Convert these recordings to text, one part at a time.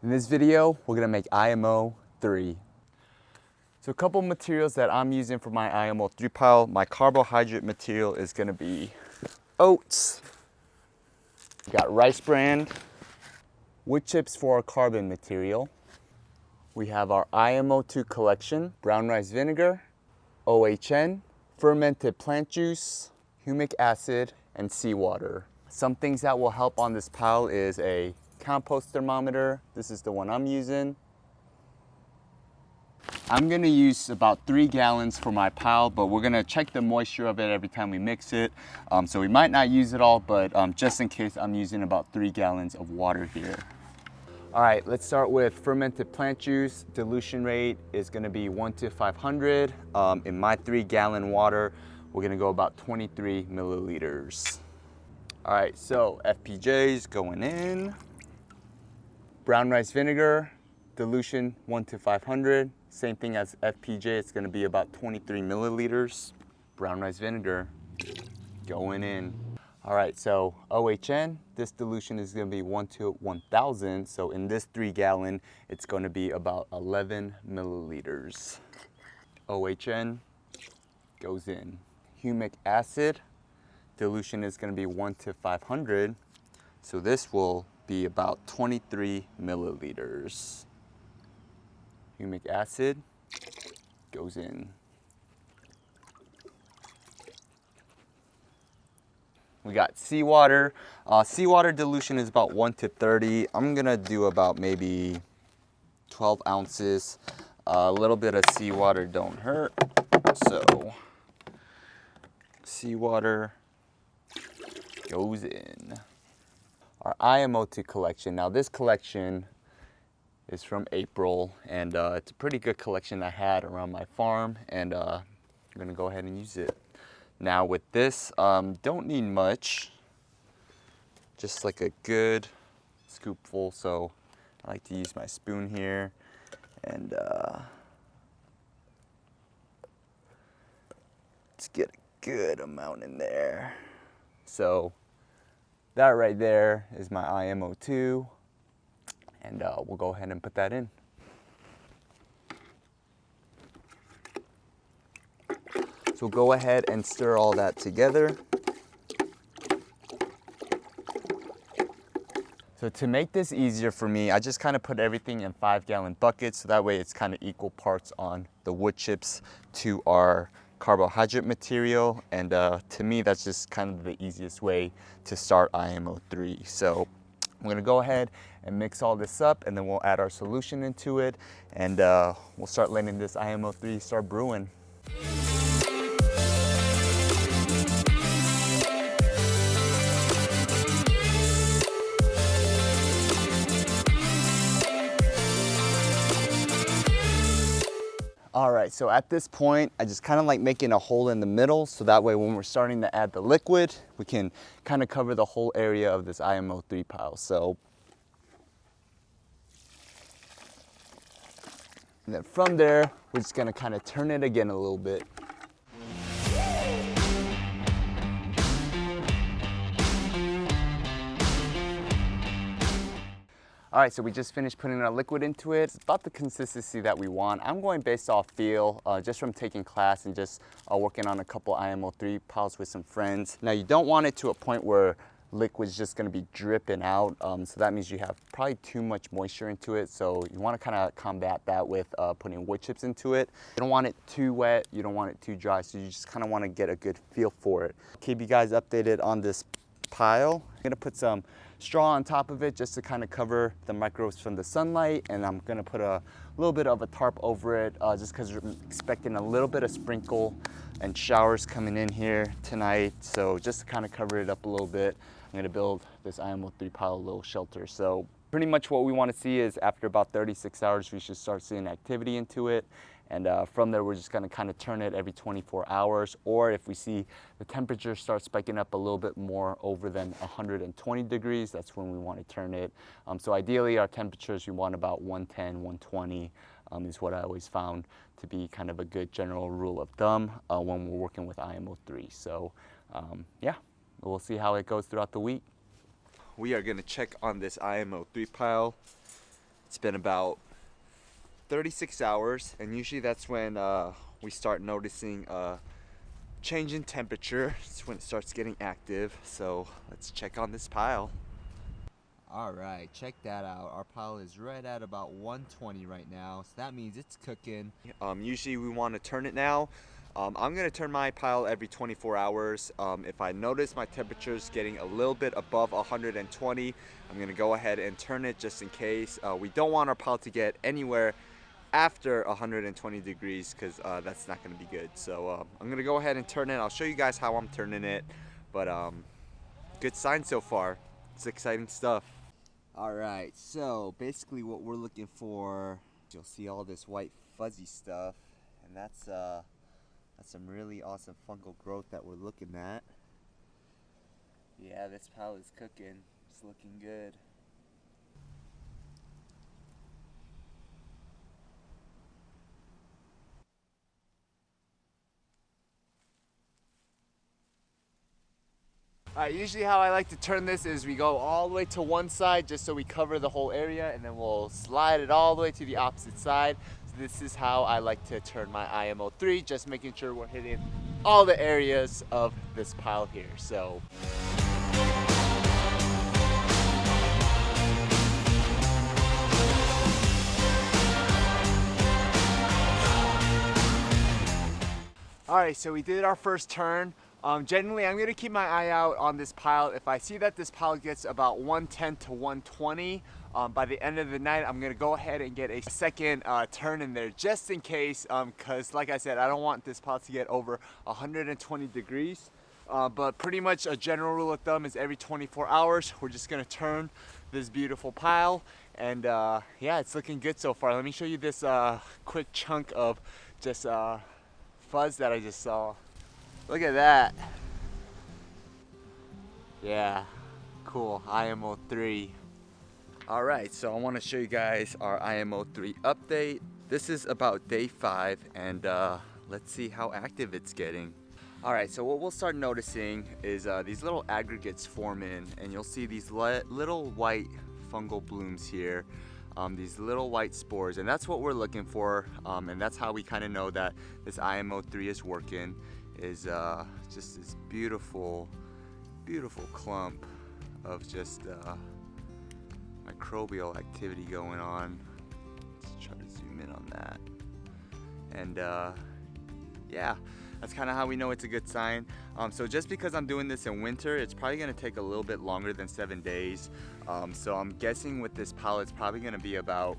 In this video, we're gonna make IMO 3. So a couple materials that I'm using for my IMO 3 pile. My carbohydrate material is gonna be oats. We got rice bran, wood chips for our carbon material. We have our IMO 2 collection, brown rice vinegar, OHN, fermented plant juice, humic acid, and seawater. Some things that will help on this pile is a compost thermometer. This is the one I'm using. I'm gonna use about 3 gallons for my pile, but we're gonna check the moisture of it every time we mix it. So we might not use it all, but just in case, I'm using about 3 gallons of water here. All right, let's start with fermented plant juice. Dilution rate is gonna be 1 to 500. In my 3-gallon water, we're gonna go about 23 milliliters. All right, so FPJs going in. Brown rice vinegar, dilution 1 to 500. Same thing as FPJ, it's gonna be about 23 milliliters. Brown rice vinegar going in. All right, so OHN, this dilution is gonna be 1 to 1,000. So in this 3-gallon, it's gonna be about 11 milliliters. OHN goes in. Humic acid, dilution is gonna be 1 to 500. So this will be about 23 milliliters. Humic acid goes in. We got seawater. Seawater dilution is about 1 to 30. I'm gonna do about maybe 12 ounces. A little bit of seawater don't hurt. So seawater goes in. Our IMO 2 collection. Now this collection is from April, and it's a pretty good collection I had around my farm, and I'm gonna go ahead and use it. Now with this, don't need much, just like a good scoopful. So I like to use my spoon here, and let's get a good amount in there. So that right there is my IMO 2, and we'll go ahead and put that in. So go ahead and stir all that together. So to make this easier for me, I just kind of put everything in 5-gallon buckets, so that way it's kind of equal parts on the wood chips to our carbohydrate material, and to me that's just kind of the easiest way to start IMO 3. So I'm gonna go ahead and mix all this up, and then we'll add our solution into it, and we'll start letting this IMO 3 start brewing. All right, so at this point, I just kind of like making a hole in the middle, so that way when we're starting to add the liquid, we can kind of cover the whole area of this IMO 3 pile. So, and then from there, we're just gonna kind of turn it again a little bit. All right, so we just finished putting our liquid into it. It's about the consistency that we want. I'm going based off feel, just from taking class and just working on a couple IMO 3 piles with some friends. Now you don't want it to a point where liquid's just gonna be dripping out. So that means you have probably too much moisture into it. So you wanna kind of combat that with putting wood chips into it. You don't want it too wet, you don't want it too dry. So you just kind of wanna get a good feel for it. Keep you guys updated on this pile. I'm gonna put some straw on top of it just to kind of cover the microbes from the sunlight, and I'm gonna put a little bit of a tarp over it just because we're expecting a little bit of sprinkle and showers coming in here tonight. So just to kind of cover it up a little bit, I'm gonna build this IMO 3 pile a little shelter. So pretty much what we want to see is after about 36 hours we should start seeing activity into it. And from there, we're just gonna kind of turn it every 24 hours. Or if we see the temperature start spiking up a little bit more over than 120 degrees, that's when we want to turn it. So ideally, our temperatures, we want about 110, 120 is what I always found to be kind of a good general rule of thumb when we're working with IMO 3. So yeah, we'll see how it goes throughout the week. We are gonna check on this IMO 3 pile. It's been about 36 hours, and usually that's when we start noticing a change in temperature. It's when it starts getting active. So let's check on this pile. All right, check that out. Our pile is right at about 120 right now, so that means it's cooking. Usually we want to turn it now. I'm gonna turn my pile every 24 hours. If I notice my temperature is getting a little bit above 120, I'm gonna go ahead and turn it just in case. We don't want our pile to get anywhere after 120 degrees because that's not gonna be good. So I'm gonna go ahead and turn it. I'll show you guys how I'm turning it, but good sign so far. It's exciting stuff. All right, so basically what we're looking for, you'll see all this white fuzzy stuff, and that's some really awesome fungal growth that we're looking at. Yeah, this pile is cooking. It's looking good. Alright, usually how I like to turn this is we go all the way to one side just so we cover the whole area, and then we'll slide it all the way to the opposite side. So this is how I like to turn my IMO 3, just making sure we're hitting all the areas of this pile here. So alright, so we did our first turn. Generally, I'm going to keep my eye out on this pile. If I see that this pile gets about 110 to 120, by the end of the night, I'm going to go ahead and get a second turn in there just in case, because like I said, I don't want this pile to get over 120 degrees. But pretty much a general rule of thumb is every 24 hours, we're just going to turn this beautiful pile. And yeah, it's looking good so far. Let me show you this quick chunk of just fuzz that I just saw. Look at that. Yeah, cool, IMO 3. All right, so I want to show you guys our IMO 3 update. This is about day 5, and let's see how active it's getting. All right, so what we'll start noticing is these little aggregates forming, and you'll see these little white fungal blooms here. These little white spores, and that's what we're looking for, and that's how we kind of know that this IMO 3 is working. Is just this beautiful clump of just microbial activity going on. Let's try to zoom in on that. And yeah, that's kind of how we know it's a good sign. So just because I'm doing this in winter, it's probably going to take a little bit longer than 7 days. So I'm guessing with this pile, it's probably going to be about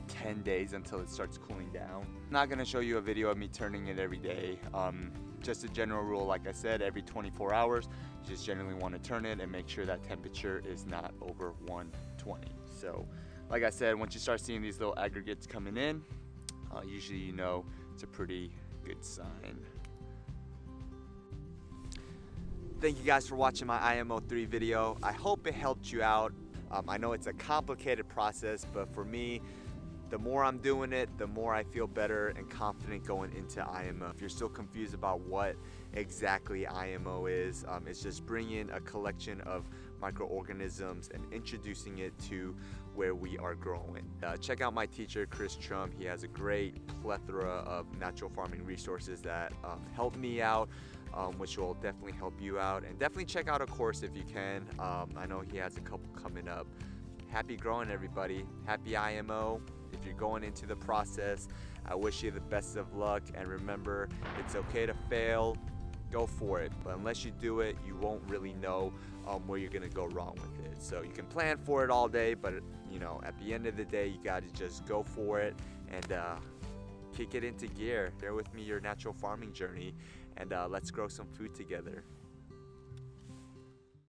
10 days until it starts cooling down. I'm not going to show you a video of me turning it every day. Just a general rule, like I said, every 24 hours, you just generally want to turn it and make sure that temperature is not over 120. So like I said, once you start seeing these little aggregates coming in, usually you know it's a pretty good sign. Thank you guys for watching my IMO 3 video. I hope it helped you out. I know it's a complicated process, but for me, the more I'm doing it, the more I feel better and confident going into IMO. If you're still confused about what exactly IMO is, it's just bringing a collection of microorganisms and introducing it to where we are growing. Check out my teacher, Chris Trump. He has a great plethora of natural farming resources that help me out, which will definitely help you out. And definitely check out a course if you can. I know he has a couple coming up. Happy growing, everybody. Happy IMO. If you're going into the process, I wish you the best of luck, and remember, it's okay to fail. Go for it, but unless you do it, you won't really know where you're gonna go wrong with it. So you can plan for it all day, but you know, at the end of the day, you gotta just go for it and kick it into gear. Share with me your natural farming journey, and let's grow some food together.